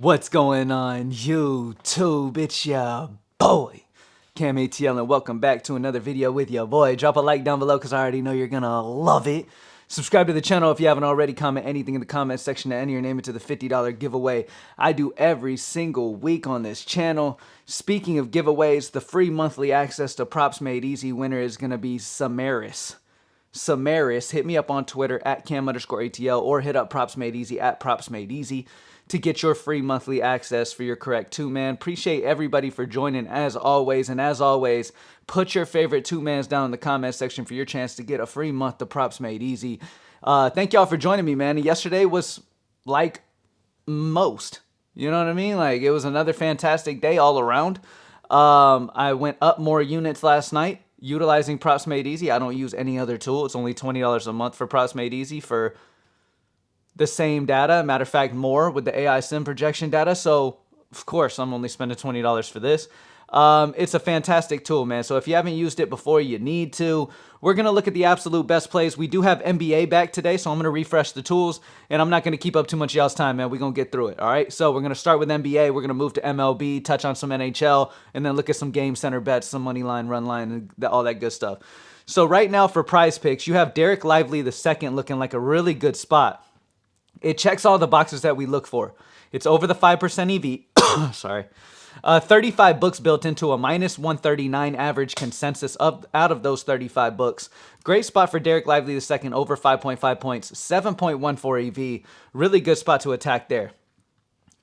What's going on YouTube? It's your boy Cam ATL and welcome back to another video with your boy. Drop a like down below because I already know you're gonna love it. Subscribe to the channel if you haven't already. Comment anything in the comment section to enter your name into the $50 giveaway I do every single week on this channel. Speaking of giveaways, the free monthly access to Props Made Easy winner is gonna be Samaris. Hit me up on Twitter at Cam_ATL or hit up Props Made Easy at Props Made Easy to get your free monthly access for your correct two-man. Appreciate everybody for joining as always. And as always, put your favorite two-mans down in the comment section for your chance to get a free month of Props Made Easy. Thank y'all for joining me, man. Yesterday was like most. You know what I mean? Like, it was another fantastic day all around. I went up more units last night utilizing Props Made Easy. I don't use any other tool. It's only $20 a month for Props Made Easy for the same data. Matter of fact, more with the AI sim projection data. So, of course, I'm only spending $20 for this. It's a fantastic tool, man. So if you haven't used it before, you need to. We're going to look at the absolute best plays. We do have NBA back today, so I'm going to refresh the tools, and I'm not going to keep up too much of y'all's time, man. We're going to get through it, all right? So we're going to start with NBA. We're going to move to MLB, touch on some NHL, and then look at some game center bets, some money line, run line, and all that good stuff. So right now for Prizepicks, you have Derek Lively II looking like a really good spot. It checks all the boxes that we look for. It's over the 5% EV. Sorry. 35 books built into a minus 139 average consensus out of those 35 books. Great spot for Derek Lively II, over 5.5 points, 7.14 EV. Really good spot to attack there.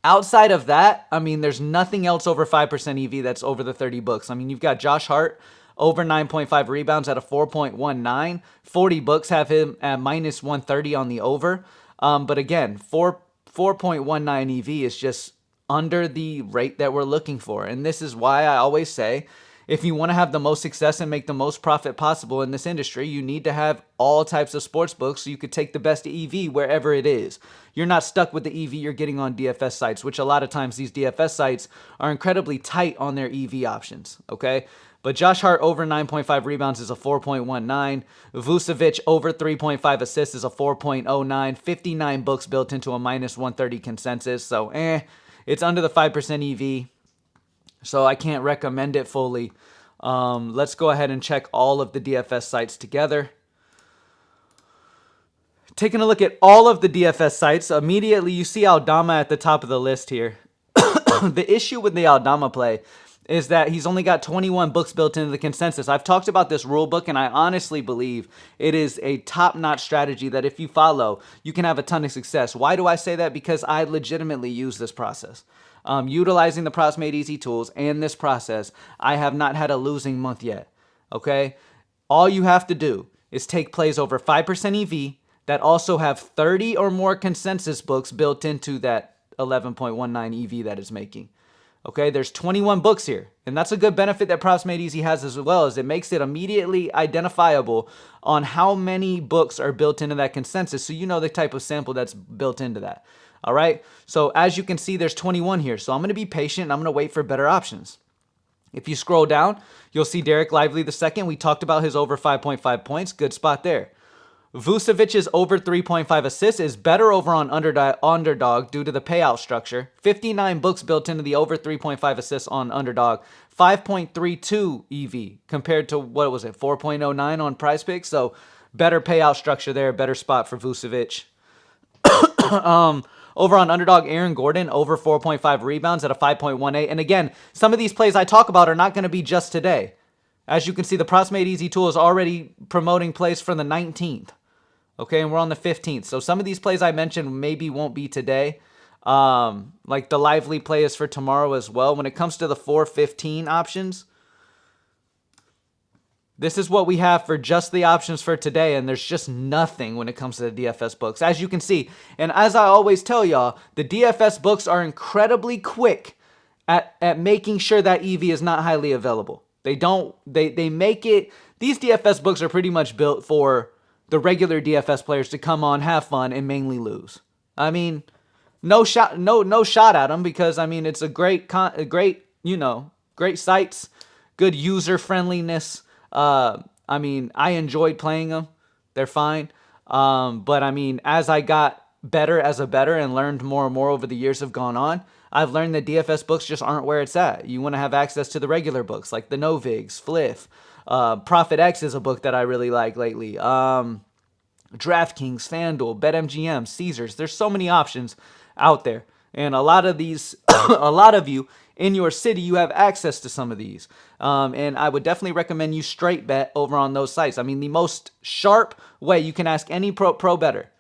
Outside of that, I mean, there's nothing else over 5% EV that's over the 30 books. I mean, you've got Josh Hart over 9.5 rebounds at a 4.19. 40 books have him at minus 130 on the over. But again, 4.19 EV is just under the rate that we're looking for. And this is why I always say, if you want to have the most success and make the most profit possible in this industry, you need to have all types of sports books so you could take the best EV wherever it is. You're not stuck with the EV you're getting on DFS sites, which a lot of times these DFS sites are incredibly tight on their EV options, okay? But Josh Hart over 9.5 rebounds is a 4.19. Vucevic over 3.5 assists is a 4.09. 59 books built into a minus 130 consensus. So, it's under the 5% EV. So I can't recommend it fully. Let's go ahead and check all of the DFS sites together. Taking a look at all of the DFS sites, immediately you see Aldama at the top of the list here. The issue with the Aldama play is that he's only got 21 books built into the consensus. I've talked about this rule book, and I honestly believe it is a top-notch strategy that if you follow, you can have a ton of success. Why do I say that? Because I legitimately use this process. Utilizing the Props Made Easy tools and this process, I have not had a losing month yet, okay? All you have to do is take plays over 5% EV that also have 30 or more consensus books built into that 11.19 EV that it's making. Okay, there's 21 books here, and that's a good benefit that Props Made Easy has as well, is it makes it immediately identifiable on how many books are built into that consensus, so you know the type of sample that's built into that. All right, so as you can see, there's 21 here, so I'm going to be patient, and I'm going to wait for better options. If you scroll down, you'll see Derek Lively II. We talked about his over 5.5 points. Good spot there. Vucevic's over 3.5 assists is better over on Underdog due to the payout structure. 59 books built into the over 3.5 assists on Underdog. 5.32 EV compared to, what was it, 4.09 on Prizepicks. So better payout structure there, better spot for Vucevic. Over on Underdog, Aaron Gordon, over 4.5 rebounds at a 5.18. And again, some of these plays I talk about are not going to be just today. As you can see, the Props Made Easy tool is already promoting plays from the 19th. Okay, and we're on the 15th. So some of these plays I mentioned maybe won't be today. Like the Lively play is for tomorrow as well. When it comes to the 415 options, this is what we have for just the options for today, and there's just nothing when it comes to the DFS books, as you can see. And as I always tell y'all, the DFS books are incredibly quick at making sure that EV is not highly available. They make it, these DFS books are pretty much built for the regular DFS players to come on, have fun, and mainly lose. I mean, no shot at them, because I mean it's a great sites, good user friendliness. I mean, I enjoyed playing them. They're fine. But I mean, as I got better as a bettor and learned more and more over the years have gone on, I've learned that DFS books just aren't where it's at. You want to have access to the regular books like the Novigs, Fliff. Profit X is a book that I really like lately. DraftKings, FanDuel, BetMGM, Caesars. There's so many options out there. And a lot of these, a lot of you in your city, you have access to some of these. And I would definitely recommend you straight bet over on those sites. I mean, the most sharp way, you can ask any pro bettor.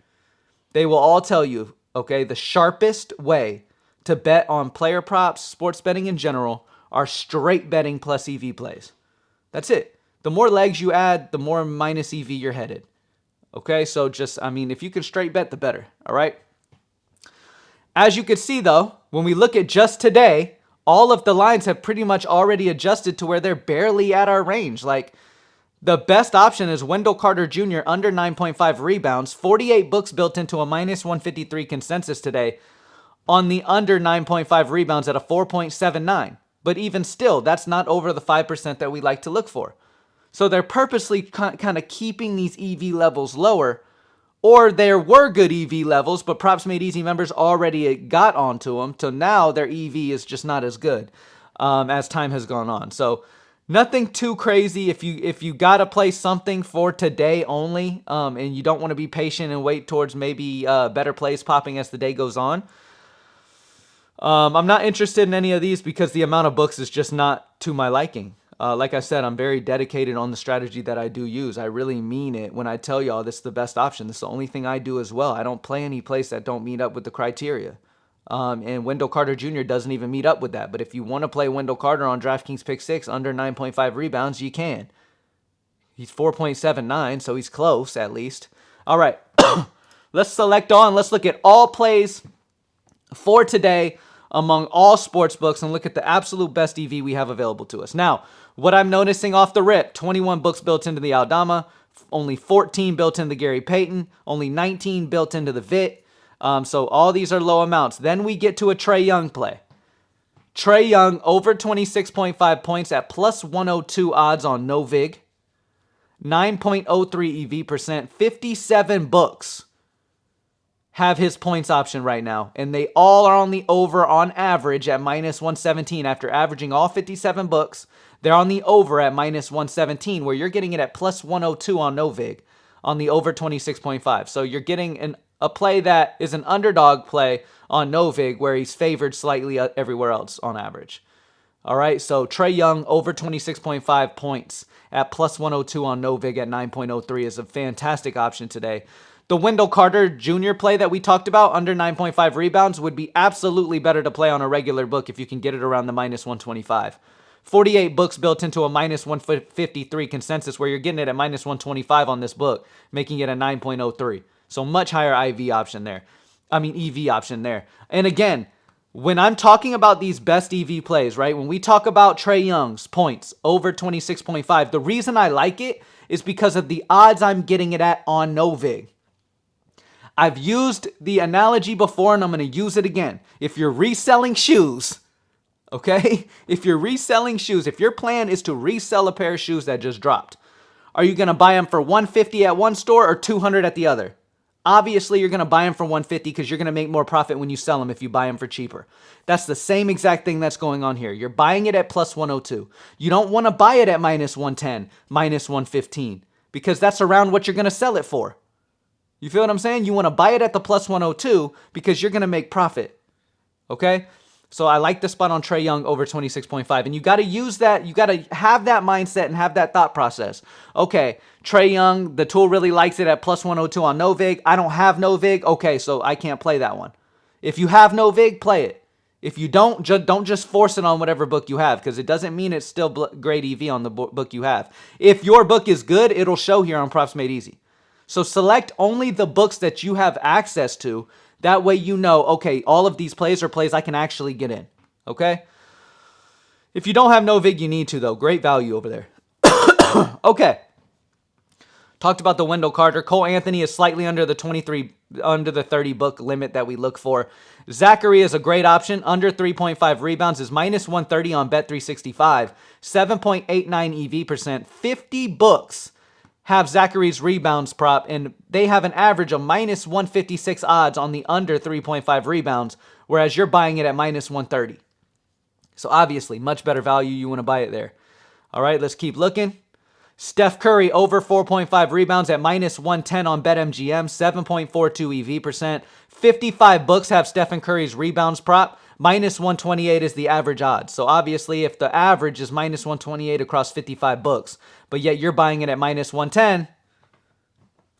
They will all tell you, okay, the sharpest way to bet on player props, sports betting in general, are straight betting plus EV plays. That's it. The more legs you add, the more minus EV you're headed. Okay, so just, I mean, if you can straight bet, the better. All right. As you can see, though, when we look at just today, all of the lines have pretty much already adjusted to where they're barely at our range. Like, the best option is Wendell Carter Jr. under 9.5 rebounds, 48 books built into a minus 153 consensus today on the under 9.5 rebounds at a 4.79. But even still, that's not over the 5% that we like to look for. So they're purposely kind of keeping these EV levels lower, or there were good EV levels, but Props Made Easy members already got onto them. So now their EV is just not as good as time has gone on. So nothing too crazy. If you got to play something for today only, and you don't want to be patient and wait towards maybe better plays popping as the day goes on, I'm not interested in any of these because the amount of books is just not to my liking. Like I said, I'm very dedicated on the strategy that I do use. I really mean it when I tell y'all this is the best option. This is the only thing I do as well. I don't play any plays that don't meet up with the criteria. And Wendell Carter Jr. doesn't even meet up with that. But if you want to play Wendell Carter on DraftKings Pick 6 under 9.5 rebounds, you can. He's 4.79, so he's close at least. All right, let's select on. Let's look at all plays for today among all sports books and look at the absolute best EV we have available to us. Now, what I'm noticing off the rip, 21 books built into the Aldama, only 14 built into the Gary Payton, only 19 built into the Vit. So all these are low amounts. Then we get to a Trae Young play. Trae Young over 26.5 points at plus 102 odds on Novig. 9.03 EV percent, 57 books have his points option right now, and they all are on the over on average at minus 117. After averaging all 57 books, they're on the over at minus 117, where you're getting it at plus 102 on Novig on the over 26.5. So you're getting a play that is an underdog play on Novig, where he's favored slightly everywhere else on average. All right, so Trae Young over 26.5 points at plus 102 on Novig at 9.03 is a fantastic option today. The Wendell Carter Jr. play that we talked about, under 9.5 rebounds, would be absolutely better to play on a regular book if you can get it around the minus 125. 48 books built into a minus 153 consensus, where you're getting it at minus 125 on this book, making it a 9.03. So much higher EV option there. And again, when I'm talking about these best EV plays, right, when we talk about Trae Young's points over 26.5, the reason I like it is because of the odds I'm getting it at on Novig. I've used the analogy before, and I'm going to use it again. If you're reselling shoes, okay? If you're reselling shoes, if your plan is to resell a pair of shoes that just dropped, are you going to buy them for $150 at one store or $200 at the other? Obviously, you're going to buy them for $150 because you're going to make more profit when you sell them if you buy them for cheaper. That's the same exact thing that's going on here. You're buying it at plus 102. You don't want to buy it at minus 110, minus 115, because that's around what you're going to sell it for. You feel what I'm saying? You want to buy it at the plus 102 because you're going to make profit. Okay? So I like the spot on Trae Young over 26.5. And you got to use that. You got to have that mindset and have that thought process. Okay, Trae Young, the tool really likes it at plus 102 on Novig. I don't have Novig. Okay, so I can't play that one. If you have Novig, play it. If you don't just force it on whatever book you have, because it doesn't mean it's still great EV on the book you have. If your book is good, it'll show here on Props Made Easy. So select only the books that you have access to. That way you know, okay, all of these plays are plays I can actually get in, okay? If you don't have Novig, you need to, though. Great value over there. Okay. Talked about the Wendell Carter. Cole Anthony is slightly under the 30 book limit that we look for. Zachary is a great option. Under 3.5 rebounds is minus 130 on Bet365. 7.89 EV percent. 50 books have Zachary's rebounds prop, and they have an average of minus 156 odds on the under 3.5 rebounds, whereas you're buying it at minus 130. So obviously, much better value. You want to buy it there. All right, let's keep looking. Steph Curry over 4.5 rebounds at minus 110 on BetMGM, 7.42 EV percent. 55 books have Stephen Curry's rebounds prop. Minus 128 is the average odds. So obviously, if the average is minus 128 across 55 books, but yet you're buying it at minus 110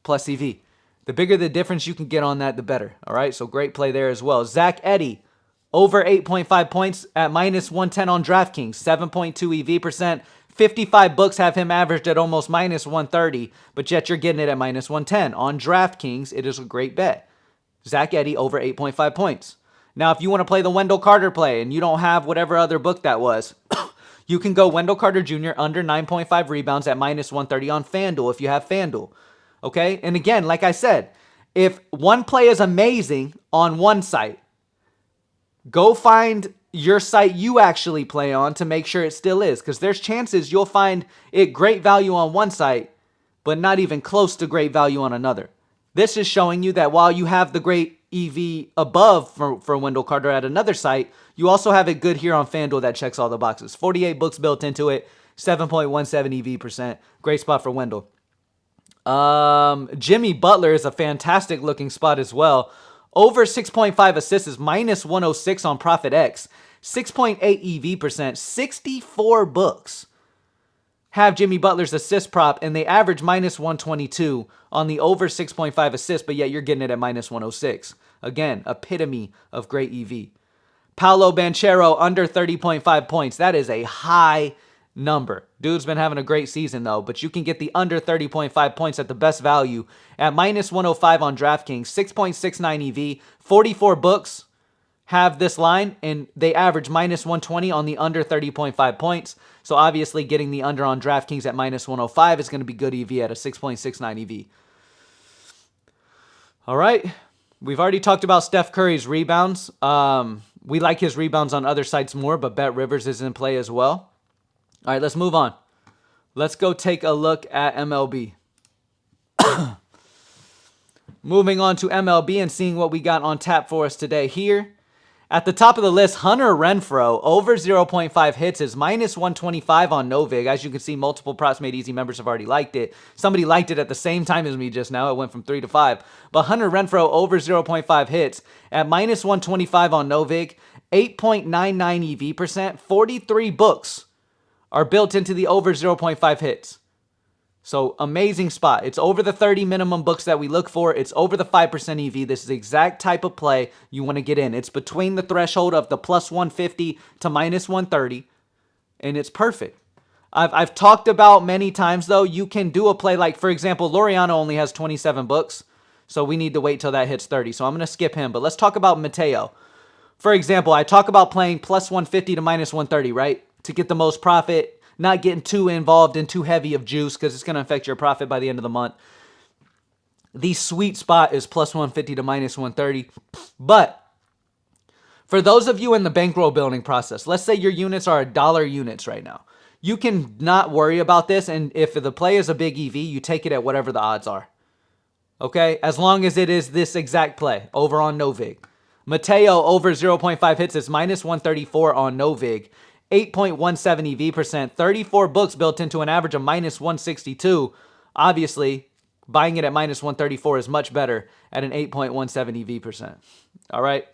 plus EV. The bigger the difference you can get on that, the better. All right, so great play there as well. Zach Edey, over 8.5 points at minus 110 on DraftKings, 7.2 EV percent. 55 books have him averaged at almost minus 130, but yet you're getting it at minus 110. On DraftKings, it is a great bet. Zach Edey over 8.5 points. Now, if you want to play the Wendell Carter play and you don't have whatever other book that was, you can go Wendell Carter Jr. under 9.5 rebounds at minus 130 on FanDuel if you have FanDuel. Okay? And again, like I said, if one play is amazing on one site, go find your site you actually play on to make sure it still is, because there's chances you'll find it great value on one site, but not even close to great value on another. This is showing you that while you have the great EV above for Wendell Carter at another site, you also have it good here on FanDuel that checks all the boxes. 48 books built into it, 7.17 EV percent. Great spot for Wendell. Jimmy Butler is a fantastic looking spot as well. Over 6.5 assists is minus 106 on Profit X. 6.8 EV percent. 64 books have Jimmy Butler's assist prop, and they average minus 122 on the over 6.5 assists, but yet you're getting it at minus 106. Again, epitome of great EV. Paolo Banchero under 30.5 points. That is a high number. Dude's been having a great season, though, but you can get the under 30.5 points at the best value at minus 105 on DraftKings, 6.69 EV, 44 books have this line, and they average minus 120 on the under 30.5 points. So obviously getting the under on DraftKings at minus 105 is going to be good EV at a 6.69 EV. All right. We've already talked about Steph Curry's rebounds. We like his rebounds on other sites more, but Bet Rivers is in play as well. All right, let's move on. Let's go take a look at MLB. Moving on to MLB and seeing what we got on tap for us today here. At the top of the list, Hunter Renfroe, over 0.5 hits is minus 125 on Novig. As you can see, multiple Props Made Easy members have already liked it. Somebody liked it at the same time as me just now. It went from 3 to 5. But Hunter Renfroe, over 0.5 hits at minus 125 on Novig, 8.99 EV percent, 43 books are built into the over 0.5 hits. So amazing spot. It's over the 30 minimum books that we look for. It's over the 5% EV. This is the exact type of play you want to get in. It's between the threshold of the plus 150 to minus 130, and it's perfect. I've talked about many times, though, you can do a play like, for example, Laureano only has 27 books, so we need to wait till that hits 30. So I'm going to skip him, but let's talk about Mateo. For example, I talk about playing plus 150 to minus 130, right, to get the most profit, not getting too involved and too heavy of juice because it's going to affect your profit by the end of the month. The sweet spot is plus 150 to minus 130. But for those of you in the bankroll building process, let's say your units are $1 units right now. You can not worry about this, and if the play is a big EV, you take it at whatever the odds are. Okay? As long as it is this exact play over on Novig. Mateo over 0.5 hits is minus 134 on Novig. 8.17 EV percent, 34 books built into an average of minus 162. Obviously, buying it at minus 134 is much better at an 8.17 EV percent. All right.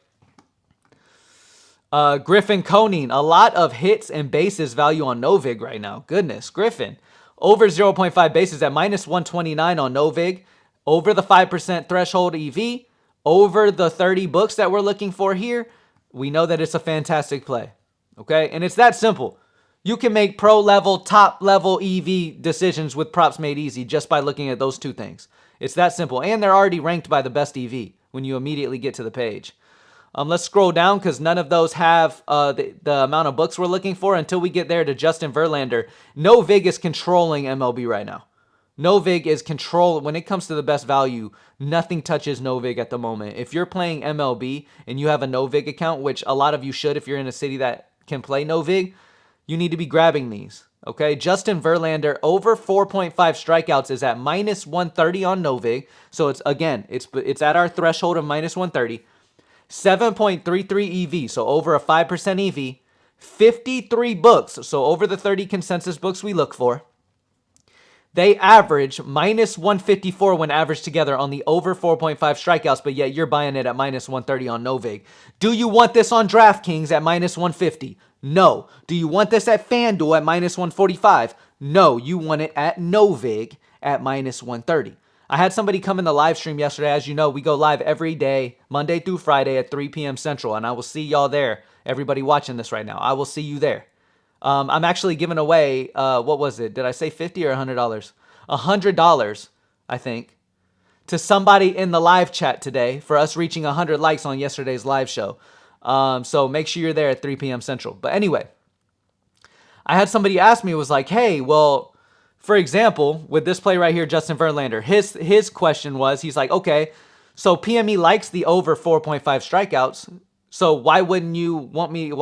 Griffin Koenig, a lot of hits and bases value on Novig right now. Goodness, Griffin. Over 0.5 bases at minus 129 on Novig. Over the 5% threshold EV. Over the 30 books that we're looking for here. We know that it's a fantastic play. Okay, and it's that simple. You can make pro level, top level EV decisions with Props Made Easy just by looking at those two things. It's that simple. And they're already ranked by the best EV when you immediately get to the page. Let's scroll down because none of those have the amount of books we're looking for until we get there to Justin Verlander. Novig is controlling MLB right now. Novig is controlling. When it comes to the best value, nothing touches Novig at the moment. If you're playing MLB and you have a Novig account, which a lot of you should if you're in a city that can play Novig, You need to be grabbing these. Okay, Justin Verlander over 4.5 strikeouts is at minus 130 on Novig. So it's at our threshold of minus 130. 7.33 EV, so over a 5% EV. 53 books, so over the 30 consensus books we look for. They average minus 154 when averaged together on the over 4.5 strikeouts, but yet you're buying it at minus 130 on Novig. Do you want this on DraftKings at minus 150? No. Do you want this at FanDuel at minus 145? No. You want it at Novig at minus 130. I had somebody come in the live stream yesterday. As you know, we go live every day, Monday through Friday at 3 p.m. Central, and I will see y'all there. Everybody watching this right now, I will see you there. I'm actually giving away, what was it? Did I say $50 or $100? $100, I think, to somebody in the live chat today for us reaching 100 likes on yesterday's live show. So make sure you're there at 3 p.m. Central. But anyway, I had somebody ask me, was like, hey, well, for example, with this play right here, Justin Verlander, his question was, he's like, okay, so PME likes the over 4.5 strikeouts. So why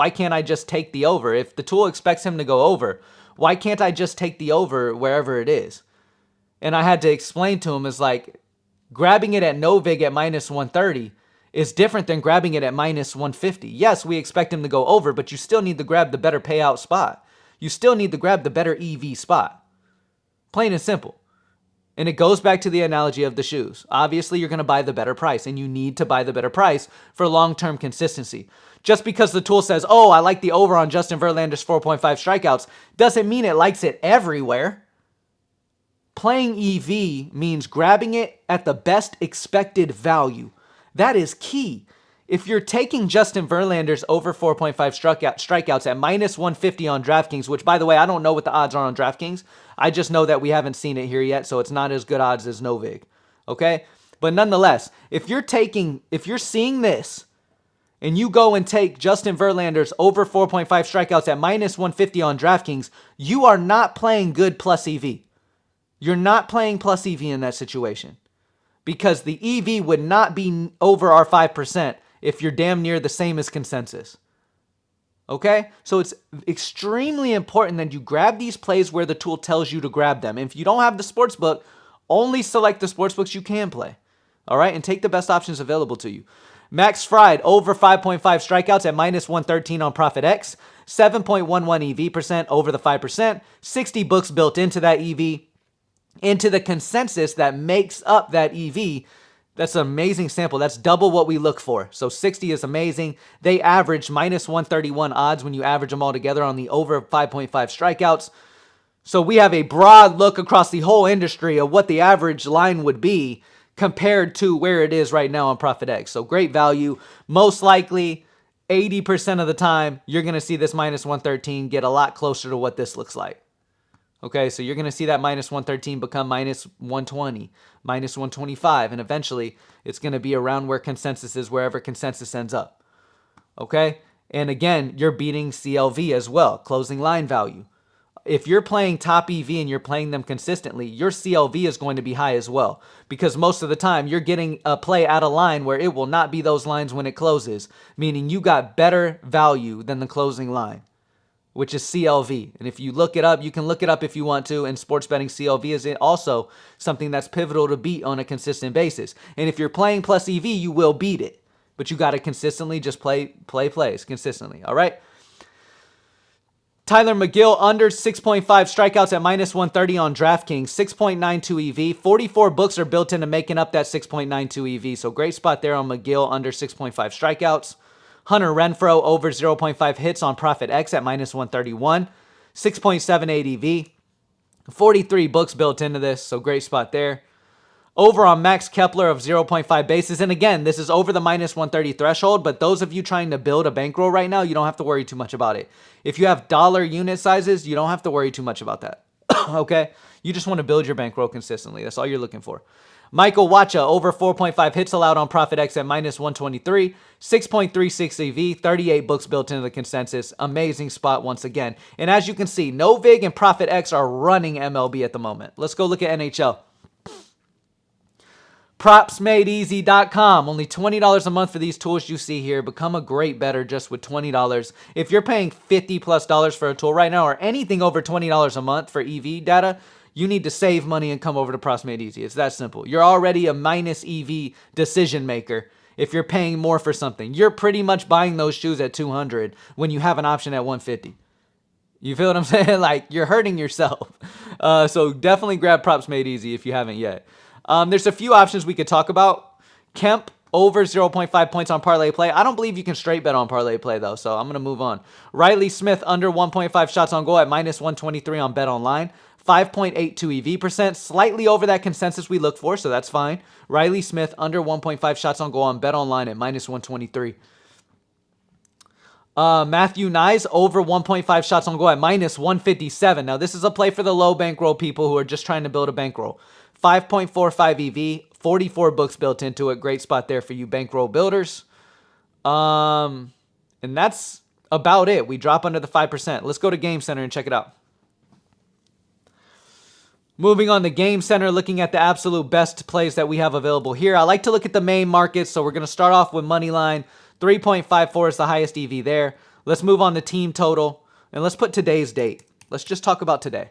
can't I just take the over? If the tool expects him to go over, why can't I just take the over wherever it is? And I had to explain to him, is like, grabbing it at Novig at minus 130 is different than grabbing it at minus 150. Yes, we expect him to go over, but you still need to grab the better payout spot. You still need to grab the better EV spot. Plain and simple. And it goes back to the analogy of the shoes. Obviously, you're going to buy the better price, and you need to buy the better price for long-term consistency. Just because the tool says, oh, I like the over on Justin Verlander's 4.5 strikeouts, doesn't mean it likes it everywhere. Playing EV means grabbing it at the best expected value. That is key. If you're taking Justin Verlander's over 4.5 strikeouts at minus 150 on DraftKings, which, by the way, I don't know what the odds are on DraftKings. I just know that we haven't seen it here yet, so it's not as good odds as Novig. Okay? But nonetheless, if you're seeing this, and you go and take Justin Verlander's over 4.5 strikeouts at minus 150 on DraftKings, you are not playing good plus EV. You're not playing plus EV in that situation. Because the EV would not be over our 5% if you're damn near the same as consensus. Okay? So it's extremely important that you grab these plays where the tool tells you to grab them. And if you don't have the sportsbook, only select the sportsbooks you can play. All right? And take the best options available to you. Max Fried, over 5.5 strikeouts at minus 113 on ProfitX. 7.11 EV percent, over the 5%. 60 books built into that EV. Into the consensus that makes up that EV. That's an amazing sample. That's double what we look for. So 60 is amazing. They average minus 131 odds when you average them all together on the over 5.5 strikeouts. So we have a broad look across the whole industry of what the average line would be compared to where it is right now on ProfitX. So great value. Most likely 80% of the time, you're going to see this minus 113 get a lot closer to what this looks like. Okay, so you're going to see that minus 113 become minus 120, minus 125, and eventually it's going to be around where consensus is, wherever consensus ends up. Okay, and again, you're beating CLV as well, closing line value. If you're playing top EV and you're playing them consistently, your CLV is going to be high as well, because most of the time you're getting a play at a line where it will not be those lines when it closes, meaning you got better value than the closing line, which is CLV. And if you look it up, you can look it up if you want to. And sports betting, CLV is also something that's pivotal to beat on a consistent basis. And if you're playing plus EV, you will beat it. But you got to consistently just play plays consistently. All right. Tyler McGill, under 6.5 strikeouts at minus 130 on DraftKings, 6.92 EV. 44 books are built into making up that 6.92 EV. So great spot there on McGill, under 6.5 strikeouts. Hunter Renfroe, over 0.5 hits on ProfitX at minus 131. 6.78 EV. 43 books built into this, so great spot there. Over on Max Kepler of 0.5 bases. And again, this is over the minus 130 threshold, but those of you trying to build a bankroll right now, you don't have to worry too much about it. If you have dollar unit sizes, you don't have to worry too much about that. Okay? You just want to build your bankroll consistently. That's all you're looking for. Michael Wacha, over 4.5 hits allowed on ProfitX at minus 123. 6.36 EV, 38 books built into the consensus. Amazing spot once again. And as you can see, Novig and ProfitX are running MLB at the moment. Let's go look at NHL. PropsMadeEasy.com. Only $20 a month for these tools you see here. Become a great bettor just with $20. If you're paying $50+ for a tool right now or anything over $20 a month for EV data, you need to save money and come over to Props Made Easy. It's that simple. You're already a minus EV decision maker if you're paying more for something. You're pretty much buying those shoes at $200 when you have an option at $150. You feel what I'm saying? Like, you're hurting yourself. So definitely grab Props Made Easy if you haven't yet. There's a few options we could talk about. Kemp over 0.5 points on parlay play. I don't believe you can straight bet on parlay play, though, so I'm going to move on. Riley Smith under 1.5 shots on goal at minus 123 on Bet Online. 5.82 EV percent, slightly over that consensus we look for, so that's fine. Riley Smith under 1.5 shots on goal on Bet Online at minus 123. Matthew Nyes over 1.5 shots on goal at minus 157. Now, this is a play for the low bankroll people who are just trying to build a bankroll. 5.45 EV, 44 books built into it. Great spot there for you bankroll builders. And that's about it. We drop under the 5%. Let's go to Game Center and check it out. Moving on to Game Center, looking at the absolute best plays that we have available here. I like to look at the main markets, so we're going to start off with Moneyline. 3.54 is the highest EV there. Let's move on to team total, and let's put today's date. Let's just talk about today.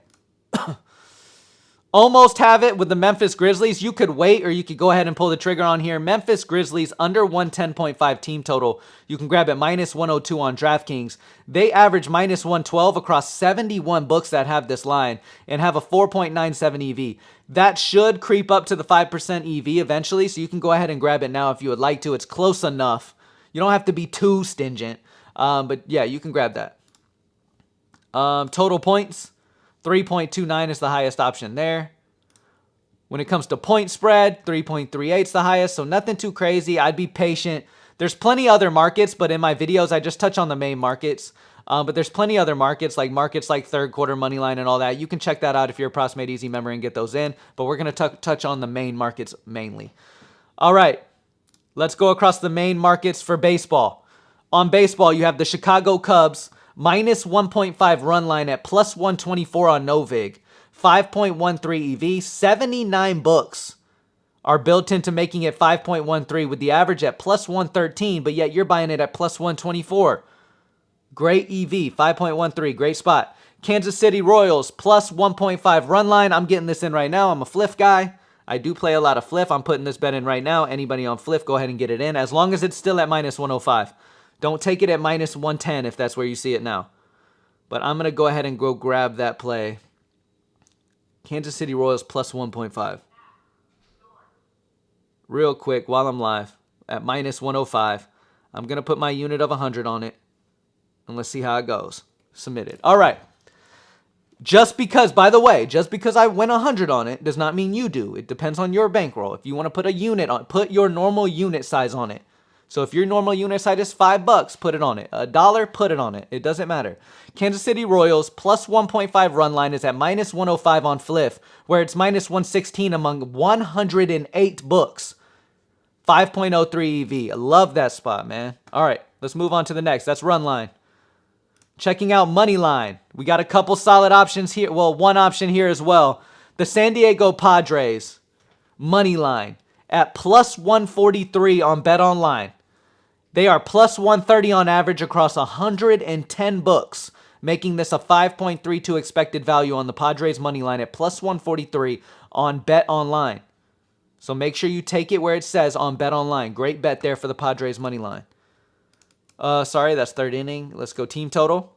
Almost have it with the Memphis Grizzlies. You could wait or you could go ahead and pull the trigger on here. Memphis Grizzlies under 110.5 team total. You can grab it minus 102 on DraftKings. They average minus 112 across 71 books that have this line and have a 4.97 EV. That should creep up to the 5% EV eventually, so you can go ahead and grab it now if you would like to. It's close enough. You don't have to be too stingent, but yeah, you can grab that. Total points. 3.29 is the highest option there. When it comes to point spread, 3.38 is the highest, so nothing too crazy. I'd be patient. There's plenty other markets, but in my videos, I just touch on the main markets. But there's plenty other markets like third quarter money line and all that. You can check that out if you're a Props Made Easy member and get those in. But we're going to touch on the main markets mainly. All right, let's go across the main markets for baseball. On baseball, you have the Chicago Cubs, minus 1.5 run line at plus 124 on Novig. 5.13 EV. 79 books are built into making it 5.13 with the average at plus 113, but yet you're buying it at plus 124. Great EV, 5.13, great spot. Kansas City Royals, plus 1.5 run line. I'm getting this in right now. I'm a Fliff guy. I do play a lot of Fliff. I'm putting this bet in right now. Anybody on Fliff, go ahead and get it in, as long as it's still at minus 105. Don't take it at minus 110 if that's where you see it now. But I'm going to go ahead and go grab that play. Kansas City Royals plus 1.5. Real quick while I'm live at minus 105. I'm going to put my unit of 100 on it. And let's see how it goes. Submitted. All right. Just because, by the way, just because I went 100 on it does not mean you do. It depends on your bankroll. If you want to put a unit on, put your normal unit size on it. So if your normal unit size is $5, put it on it. $1, put it on it. It doesn't matter. Kansas City Royals plus 1.5 run line is at minus 105 on Fliff, where it's minus 116 among 108 books. 5.03 EV. I love that spot, man. All right, let's move on to the next. That's run line. Checking out money line. We got a couple solid options here. Well, one option here as well. The San Diego Padres money line at plus 143 on Bet Online. They are plus 130 on average across 110 books, making this a 5.32 expected value on the Padres money line at plus 143 on Bet Online. So make sure you take it where it says on Bet Online. Great bet there for the Padres money line. Sorry, that's third inning. Let's go team total.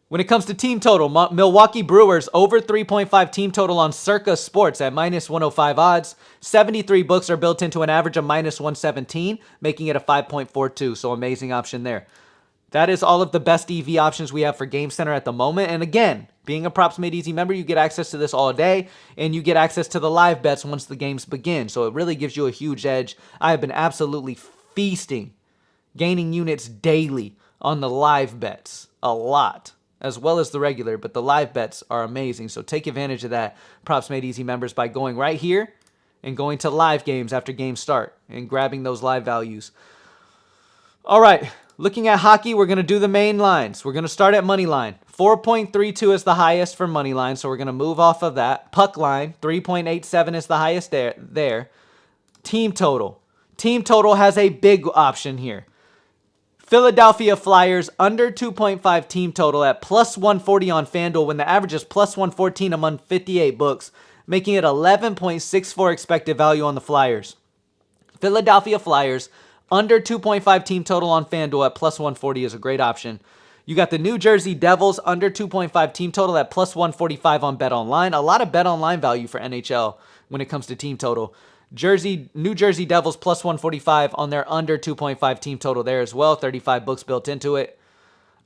When it comes to team total, Milwaukee Brewers over 3.5 team total on Circa Sports at minus 105 odds. 73 books are built into an average of minus 117, making it a 5.42. So amazing option there. That is all of the best EV options we have for Game Center at the moment. And again, being a Props Made Easy member, you get access to this all day, and you get access to the live bets once the games begin. So it really gives you a huge edge. I have been absolutely feasting, gaining units daily on the live bets. A lot. As well as the regular, but the live bets are amazing. So take advantage of that, Props Made Easy members, by going right here and going to live games after games start and grabbing those live values. All right, looking at hockey, we're going to do the main lines. We're going to start at money line. 4.32 is the highest for money line, so we're going to move off of that. Puck line, 3.87 is the highest there. Team total. Team total has a big option here. Philadelphia Flyers under 2.5 team total at plus 140 on FanDuel when the average is plus 114 among 58 books, making it 11.64 expected value on the Flyers. Philadelphia Flyers under 2.5 team total on FanDuel at plus 140 is a great option. You got the New Jersey Devils under 2.5 team total at plus 145 on BetOnline. A lot of BetOnline value for NHL when it comes to team total. New Jersey Devils plus 145 on their under 2.5 team total there as well. 35 books built into it.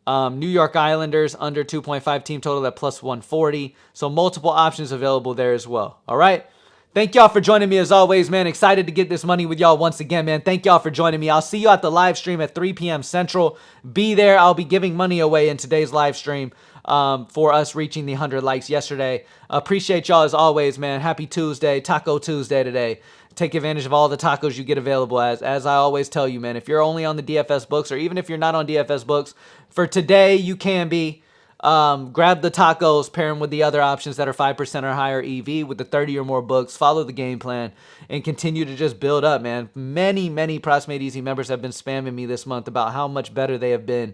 New York Islanders under 2.5 team total at plus 140. So multiple options available there as well. All right. Thank y'all for joining me as always, man. Excited to get this money with y'all once again, man. Thank y'all for joining me. I'll see you at the live stream at 3 p.m. Central. Be there. I'll be giving money away in today's live stream for us reaching the 100 likes yesterday. Appreciate y'all as always, man. Happy Tuesday, Taco Tuesday today. Take advantage of all the tacos you get available. As I always tell you, man, if you're only on the DFS books or even if you're not on DFS books, for today you can be. Grab the tacos, pair them with the other options that are 5% or higher EV with the 30 or more books. Follow the game plan and continue to just build up, man. Many Price Made Easy members have been spamming me this month about how much better they have been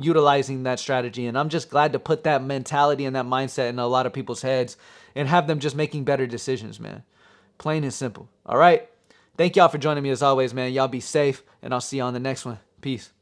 utilizing that strategy. And I'm just glad to put that mentality and that mindset in a lot of people's heads and have them just making better decisions, man. Plain and simple. All right. Thank y'all for joining me as always, man. Y'all be safe, and I'll see you on the next one. Peace.